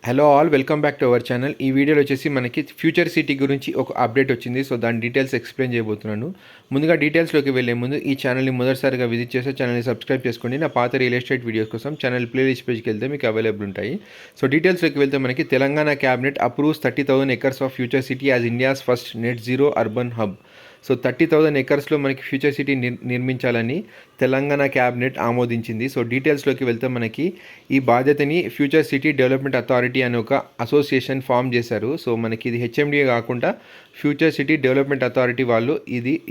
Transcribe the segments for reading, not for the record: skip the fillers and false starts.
Hello all, welcome back to our channel. ఈ వీడియోలో వచ్చేసి మనకి ఫ్యూచర్ సిటీ గురించి ఒక అప్డేట్ వచ్చింది. సో దాని డీటెయిల్స్ ఎక్స్ప్లెయిన్ చేయబోతున్నాను. ముందుగా డీటెయిల్స్లోకి వెళ్ళే ముందు ఈ ఛానల్ని మొదటిసారిగా విజిట్ చేస్తే ఛానల్ని సబ్స్క్రైబ్ చేసుకోండి. నా పాత రియల్ ఎస్టేట్ వీడియోస్ కోసం ఛానల్ ప్లేలిస్ట్ పేజ్కి వెళ్తే మీకు అవైలబుల్ ఉంటాయి. సో డీటెయిల్స్లోకి వెళ్తే మనకి Telangana cabinet approves 30,000 acres of future city as India's first net zero urban hub. So 30,000 acresలో మనకి ఫ్యూచర్ సిటీ నిర్మించాలని తెలంగాణ క్యాబినెట్ ఆమోదించింది. సో డీటెయిల్స్లోకి వెళ్తే మనకి ఈ బాధ్యతని ఫ్యూచర్ సిటీ డెవలప్మెంట్ అథారిటీ అనే ఒక అసోసియేషన్ ఫామ్ చేశారు. సో మనకి ఇది హెచ్ఎండిఏ కాకుండా ఫ్యూచర్ సిటీ డెవలప్మెంట్ అథారిటీ వాళ్ళు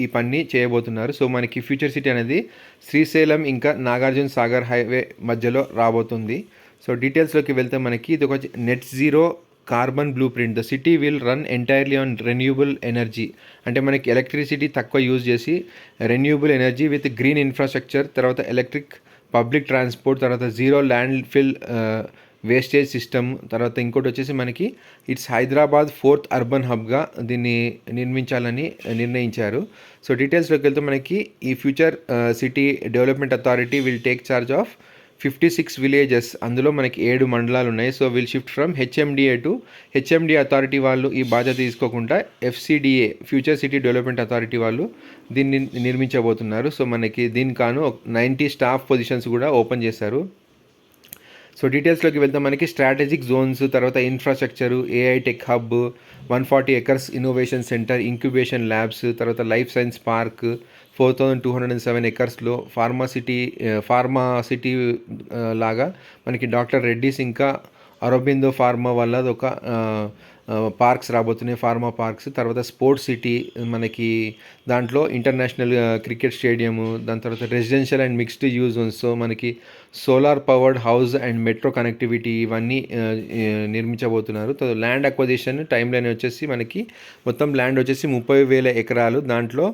ఈ పని చేయబోతున్నారు. సో మనకి ఫ్యూచర్ సిటీ అనేది శ్రీశైలం ఇంకా నాగార్జున సాగర్ హైవే మధ్యలో రాబోతుంది. సో డీటెయిల్స్లోకి వెళ్తే మనకి ఇది ఒక net zero carbon blue print. The city will run entirely on renewable energy. అంటే మనకి ఎలక్ట్రిసిటీ తక్కువ యూజ్ చేసి renewable energy with green infrastructure, తర్వాత ఎలక్ట్రిక్ పబ్లిక్ ట్రాన్స్పోర్ట్, తర్వాత zero land fill wastage system, తర్వాత ఇంకోటి వచ్చేసి మనకి ఇట్స్ హైదరాబాద్ 4th అర్బన్ హబ్గా దీన్ని నిర్మించాలని నిర్ణయించారు. సో డీటెయిల్స్లోకి వెళ్తే మనకి ఈ future city development authority will take charge of 56 villages. అందులో మనకి 7 మండలాలు ఉన్నాయి. So will shift from HMDA to HMDA authority వాళ్ళు ఈ బాధ్యత తీసుకోకుండా FCDA future city development authority వాళ్ళు దీన్ని నిర్మించబోతున్నారు. సో మనకి దీనికి కాను 90 స్టాఫ్ పొజిషన్స్ కూడా ఓపెన్ చేశారు. సో డీటెయిల్స్లోకి వెళ్తే మనకి స్ట్రాటజిక్ జోన్స్, తర్వాత infrastructure, AI tech hub, 140 acres innovation centre, incubation labs, తర్వాత life science park, 4,207 acresలో pharma city లాగా మనకి డాక్టర్ రెడ్డీస్ ఇంకా అరబిందో ఫార్మా వల్ల ఒక పార్క్స్ రాబోతున్నాయి, ఫార్మా పార్క్స్. తర్వాత స్పోర్ట్స్ సిటీ మనకి దాంట్లో ఇంటర్నేషనల్ క్రికెట్ స్టేడియము, దాని తర్వాత residential and mixed use zones. So మనకి solar powered house and metro connectivity ఇవన్నీ నిర్మించబోతున్నారు. ల్యాండ్ అక్వజిషన్ టైం లైన్ వచ్చేసి మనకి మొత్తం ల్యాండ్ వచ్చేసి 30,000 ఎకరాలు. దాంట్లో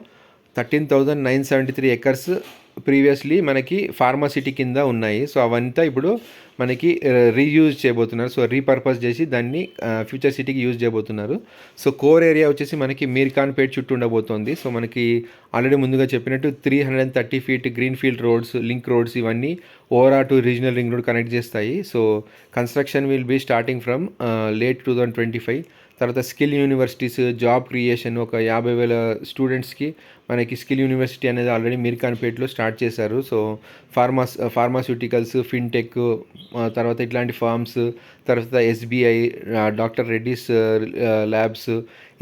13,973 acres ప్రీవియస్లీ మనకి ఫార్మాసిటీ కింద ఉన్నాయి. సో అవంతా ఇప్పుడు మనకి రీయూజ్ చేయబోతున్నారు. సో రీపర్పస్ చేసి దాన్ని ఫ్యూచర్ సిటీకి యూజ్ చేయబోతున్నారు. సో కోర్ ఏరియా వచ్చేసి మనకి మీర్ఖాన్పేట్ చుట్టూ ఉండబోతోంది. సో మనకి ఆల్రెడీ ముందుగా చెప్పినట్టు 330 feet green field roads, link roads ఇవన్నీ ఓవరా to regional ring road connect చేస్తాయి. So construction will be starting from late 2025. తర్వాత స్కిల్ యూనివర్సిటీస్, జాబ్ క్రియేషన్, ఒక 50,000 స్టూడెంట్స్కి మనకి స్కిల్ యూనివర్సిటీ అనేది ఆల్రెడీ మీర్ఖాన్పేట్లో స్టార్ట్ చేశారు. సో ఫార్మాస్యూటికల్స్, ఫిన్టెక్, తర్వాత ఇట్లాంటి ఫార్మ్స్, తర్వాత ఎస్బీఐ, డాక్టర్ రెడ్డీస్ ల్యాబ్స్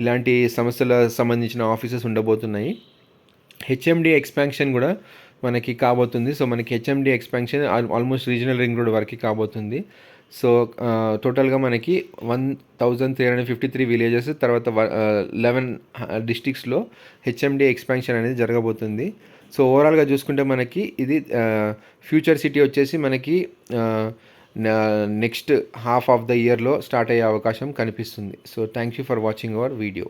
ఇలాంటి సంస్థల సంబంధించిన ఆఫీసెస్ ఉండబోతున్నాయి. హెచ్ఎండి ఎక్స్పాన్షన్ కూడా మనకి కాబోతుంది. సో మనకి HMD expansion almost regional ring road వరకు కాబోతుంది. సో టోటల్గా మనకి 1,353 విలేజెస్, తర్వాత 11 డిస్ట్రిక్ట్స్లో హెచ్ఎండి ఎక్స్పాన్షన్ అనేది జరగబోతుంది. సో ఓవరాల్గా చూసుకుంటే మనకి ఇది ఫ్యూచర్ సిటీ వచ్చేసి మనకి నెక్స్ట్ హాఫ్ ఆఫ్ ద ఇయర్లో స్టార్ట్ అయ్యే అవకాశం కనిపిస్తుంది. So thank you for watching our video.